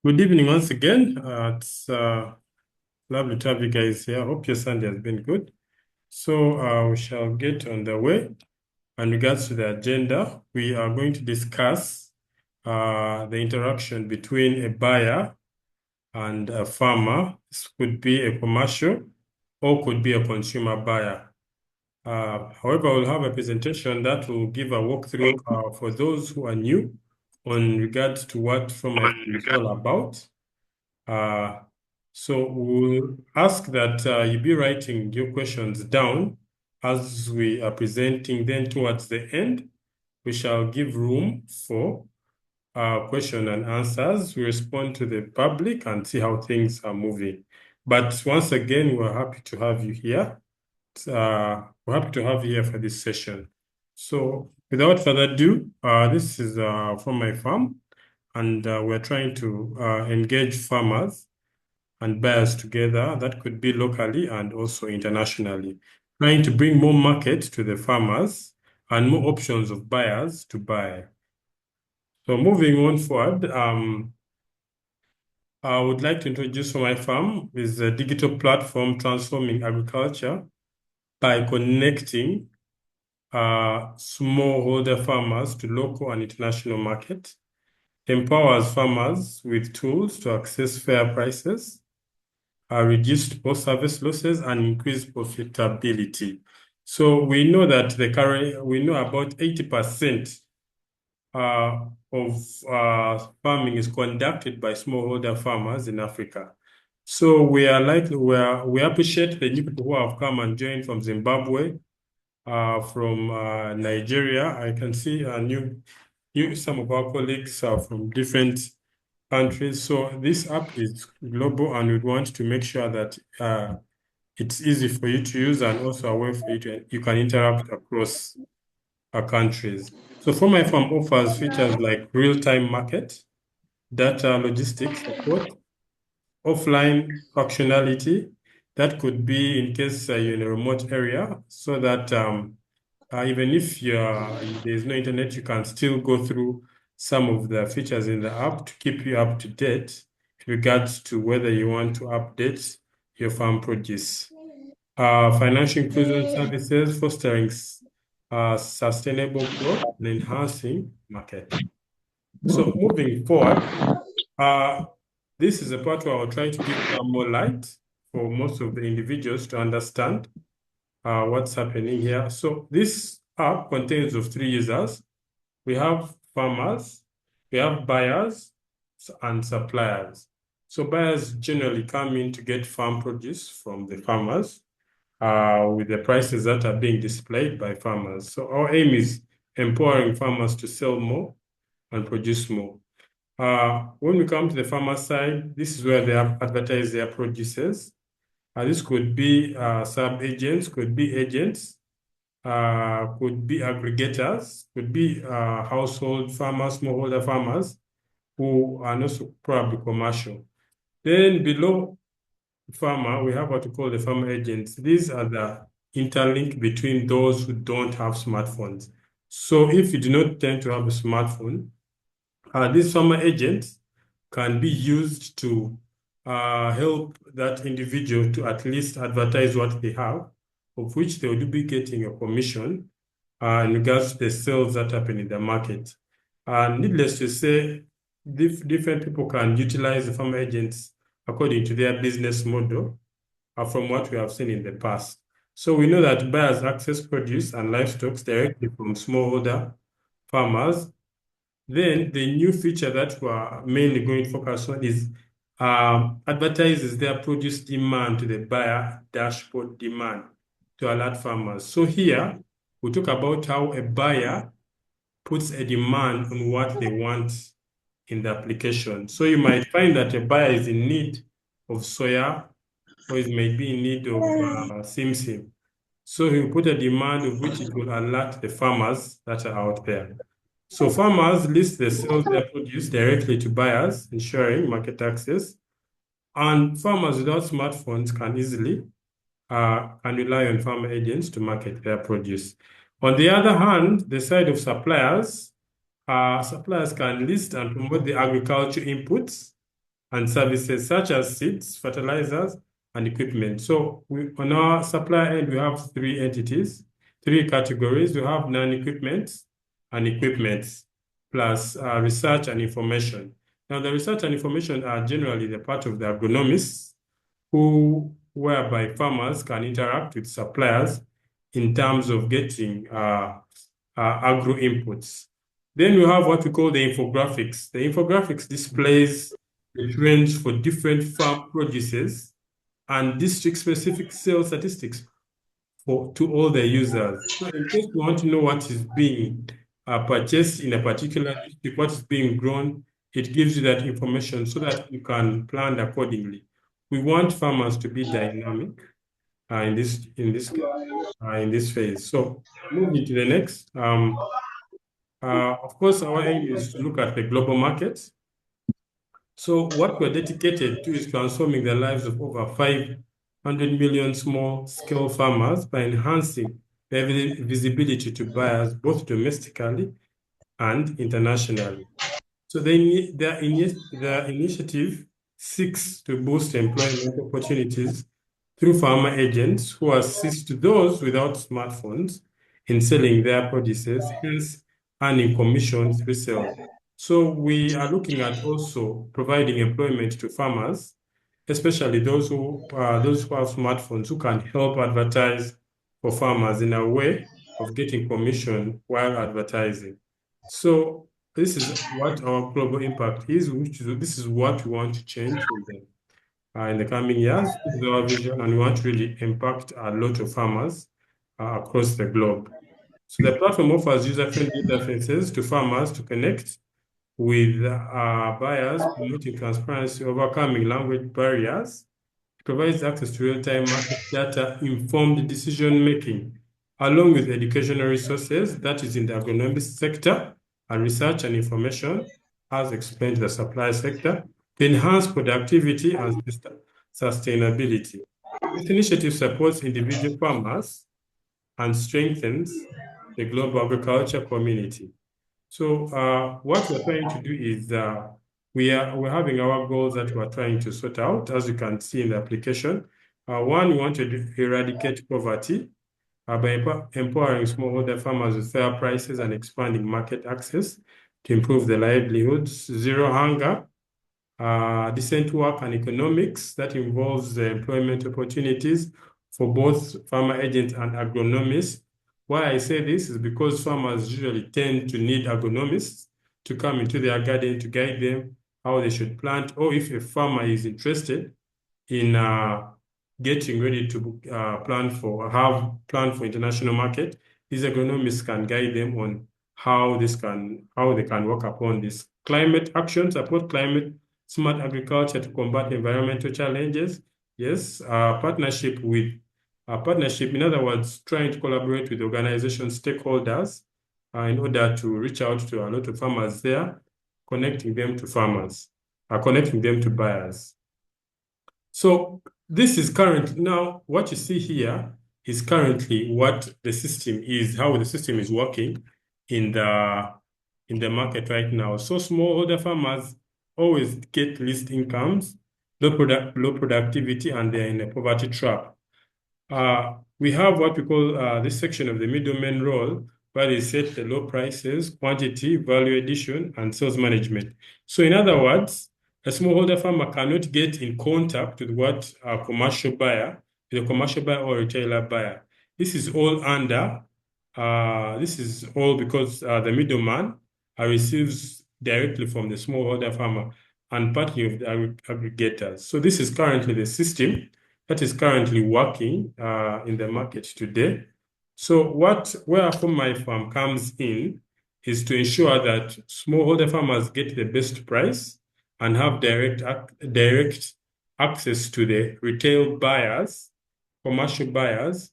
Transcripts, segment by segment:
Good evening once again. It's lovely to have you guys here. Hope your Sunday has been good. So we shall get on the way. In regards to the agenda, we are going to discuss the interaction between a buyer and a farmer. This could be a commercial or could be a consumer buyer. However, we'll have a presentation that will give a walkthrough for those who are new on regards to what farmer is all about. Uh, so we'll ask that you be writing your questions down as we are presenting. Then towards the end, we shall give room for question and answers. We respond to the public and see how things are moving. But once again, we're happy to have you here. We're happy to have you here for this session. So without further ado, this is from my farm, and we're trying to engage farmers and buyers together. That could be locally and also internationally, trying to bring more market to the farmers and more options of buyers to buy. So moving on forward, I would like to introduce For My Farm is a digital platform transforming agriculture by connecting smallholder farmers to local and international market, empowers farmers with tools to access fair prices, reduced post-harvest losses, and increased profitability. So we know that we know about 80% of farming is conducted by smallholder farmers in Africa. So we appreciate the new people who have come and joined from Zimbabwe, from Nigeria. I can see some of our colleagues are from different countries. So this app is global, and we want to make sure that it's easy for you to use and also a way for you can interact across our countries. So For My Farm offers features like real-time market, data logistics support, offline functionality. That could be in case you're in a remote area, so that even if there's no internet, you can still go through some of the features in the app to keep you up to date in regards to whether you want to update your farm produce. Financial inclusion services, fostering sustainable growth and enhancing market. So moving forward, uh, this is a part where I'll try to give some more light for most of the individuals to understand what's happening here. So this app contains of three users. We have farmers, we have buyers, and suppliers. So buyers generally come in to get farm produce from the farmers with the prices that are being displayed by farmers. So our aim is empowering farmers to sell more and produce more. When we come to the farmer side, this is where they advertise their produces. This could be sub-agents, could be agents, could be aggregators, could be household farmers, smallholder farmers who are not so probably commercial. Then below farmer, we have what we call the farmer agents. These are the interlink between those who don't have smartphones. So if you do not tend to have a smartphone, these farmer agents can be used to help that individual to at least advertise what they have, of which they will be getting a commission in regards to the sales that happen in the market. Needless to say, different people can utilize the farmer agents according to their business model from what we have seen in the past. So we know that buyers access produce and livestock directly from smallholder farmers. Then the new feature that we're mainly going to focus on is advertises their produce demand to the buyer dashboard demand to alert farmers. So here we talk about how a buyer puts a demand on what they want in the application. So you might find that a buyer is in need of soya or is maybe in need of sim. So he will put a demand of which it will alert the farmers that are out there. So farmers list the sales they produce directly to buyers, ensuring market access. And farmers without smartphones can easily can rely on farmer agents to market their produce. On the other hand, the side of suppliers, suppliers can list and promote the agriculture inputs and services such as seeds, fertilizers, and equipment. So on our supply end, we have three entities, three categories. We have non-equipment and equipment, plus research and information. Now, the research and information are generally the part of the agronomists whereby farmers can interact with suppliers in terms of getting agro inputs. Then we have what we call the infographics. The infographics displays the trends for different farm produces and district-specific sales statistics to all the users. So in case you want to know what is being purchased in a particular district, what is being grown, it gives you that information so that you can plan accordingly. We want farmers to be dynamic in this phase. So moving to the next. Of course, our aim is to look at the global market. So what we're dedicated to is transforming the lives of over 500 million small-scale farmers by enhancing their visibility to buyers, both domestically and internationally. So the initiative seeks to boost employment opportunities through farmer agents who assist those without smartphones in selling their produces, hence earning commissions through sales. So we are looking at also providing employment to farmers, especially those who have smartphones who can help advertise for farmers in a way of getting commission while advertising. So this is what our global impact is, this is what we want to change in the coming years. This is our vision, and we want to really impact a lot of farmers across the globe. So the platform offers user-friendly interfaces to farmers to connect with buyers, promoting transparency, overcoming language barriers. It provides access to real-time market data, informed decision-making, along with educational resources that is in the agronomic sector and research and information, as explained in the supply sector, to enhance productivity and sustainability. This initiative supports individual farmers and strengthens the global agriculture community. So what we're trying to do is we're having our goals that we're trying to sort out, as you can see in the application. One, we want to eradicate poverty by empowering smallholder farmers with fair prices and expanding market access to improve their livelihoods. Zero hunger, decent work and economics that involves the employment opportunities for both farmer agents and agronomists. Why I say this is because farmers usually tend to need agronomists to come into their garden to guide them how they should plant, or if a farmer is interested in getting ready to plan for international market, these agronomists can guide them on how they can work upon this. Climate action, support climate smart agriculture to combat environmental challenges. Yes, partnership, in other words, trying to collaborate with organization stakeholders in order to reach out to a lot of farmers there, connecting them to farmers, connecting them to buyers. So this is current. Now, what you see here is currently what the system is, how the system is working in the market right now. So smallholder farmers always get least incomes, low productivity, and they're in a poverty trap. We have what we call this section of the middleman role, where they set the low prices, quantity, value addition, and sales management. So in other words, a smallholder farmer cannot get in contact with the commercial buyer or retailer buyer. This is all because the middleman receives directly from the smallholder farmer and partly of the aggregators. So this is currently the system that is currently working in the market today. So where From My Farm comes in is to ensure that smallholder farmers get the best price and have direct access to the retail buyers, commercial buyers,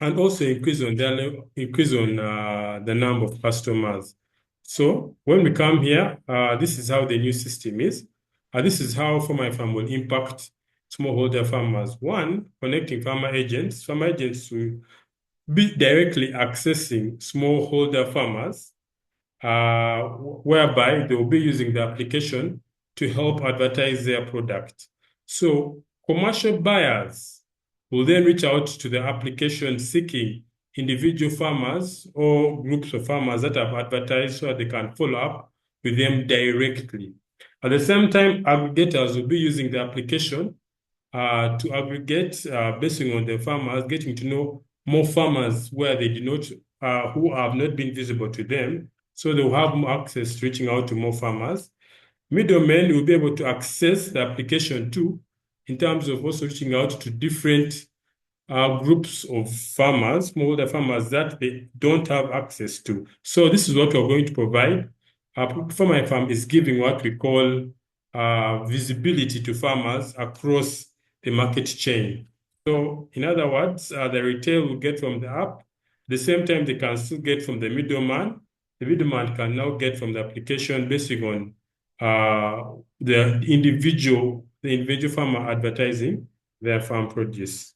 and also increase on the number of customers. So when we come here, this is how the new system is. This is how For My Farm will impact smallholder farmers. One, connecting farmer agents. Farmer agents will be directly accessing smallholder farmers, whereby they will be using the application to help advertise their product. So commercial buyers will then reach out to the application seeking individual farmers or groups of farmers that have advertised so that they can follow up with them directly. At the same time, aggregators will be using the application to aggregate based on the farmers, getting to know more farmers where they do not, who have not been visible to them. So they'll have more access to reaching out to more farmers. Middlemen will be able to access the application too, in terms of also reaching out to different groups of farmers, smallholder farmers that they don't have access to. So this is what we're going to provide. Farmer Farm is giving what we call visibility to farmers across the market chain. So in other words, the retail will get from the app. At the same time, they can still get from the middleman. The middleman can now get from the application based on the individual farmer advertising their farm produce.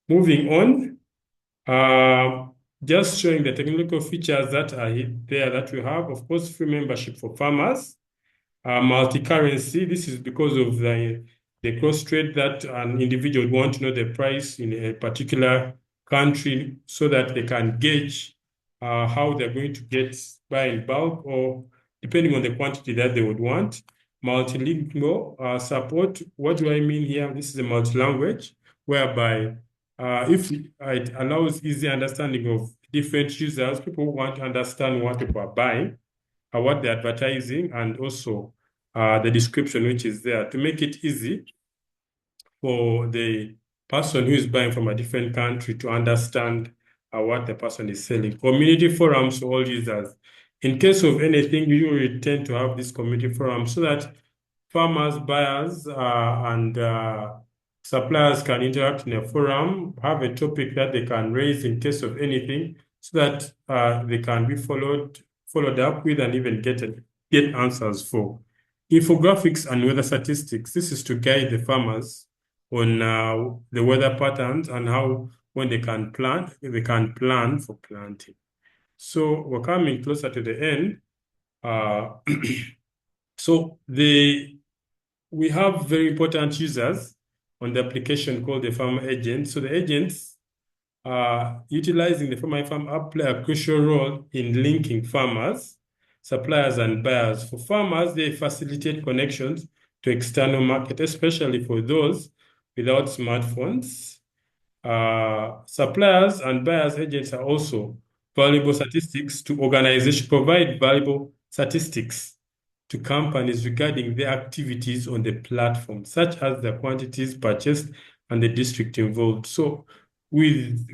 Moving on, just showing the technical features that are there that we have. Of course, free membership for farmers, multi-currency. This is because of the cross trade that an individual would want to know the price in a particular country so that they can gauge how they're going to buy in bulk or depending on the quantity that they would want. Multilingual support. What do I mean here? This is a multi-language whereby if it allows easy understanding of different users, people want to understand what people are buying, what they're advertising, and also the description which is there to make it easy for the person who is buying from a different country to understand what the person is selling. Community forums for all users. In case of anything, you will tend to have this community forum so that farmers, buyers, and suppliers can interact in a forum, have a topic that they can raise in case of anything, so that they can be followed up with and even get answers for. Infographics and weather statistics. This is to guide the farmers on the weather patterns and how when they can plan for planting. So we're coming closer to the end. So we have very important users on the application called the farmer agent. So the agents utilizing the Farmer Farm app play a crucial role in linking farmers, suppliers, and buyers. For farmers, they facilitate connections to external market, especially for those without smartphones. Suppliers and buyers agents are also valuable statistics to organizations, provide valuable statistics to companies regarding their activities on the platform, such as the quantities purchased and the district involved. So with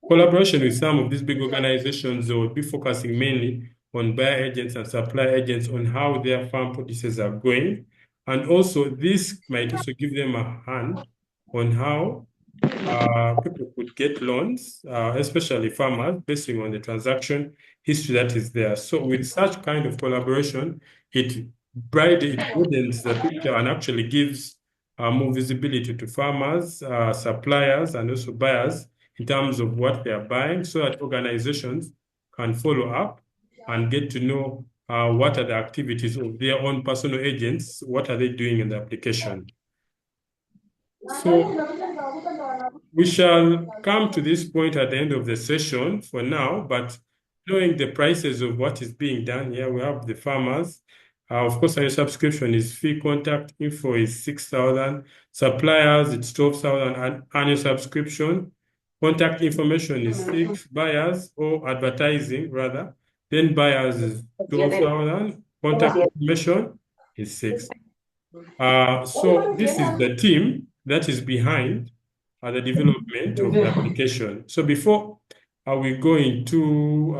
collaboration with some of these big organizations, they will be focusing mainly on buyer agents and supplier agents on how their farm produces are going. And also this might also give them a hand on how people could get loans, especially farmers, based on the transaction history that is there. So with such kind of collaboration, it broadens the picture and actually gives more visibility to farmers, suppliers, and also buyers in terms of what they are buying, so that organizations can follow up and get to know what are the activities of their own personal agents, what are they doing in the application. So we shall come to this point at the end of the session for now, but knowing the prices of what is being done here, we have the farmers. Of course, our subscription is free. Contact info is 6,000. Suppliers, it's 12,000 annual subscription. Contact information is 6. Buyers or advertising rather. Then buyers is 12,000. Contact information is 6. So this is the team that is behind the development of the application. So before I go into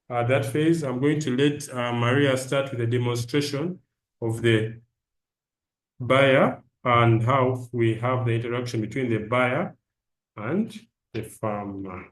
that phase, I'm going to let Maria start with a demonstration of the buyer and how we have the interaction between the buyer and the farmer.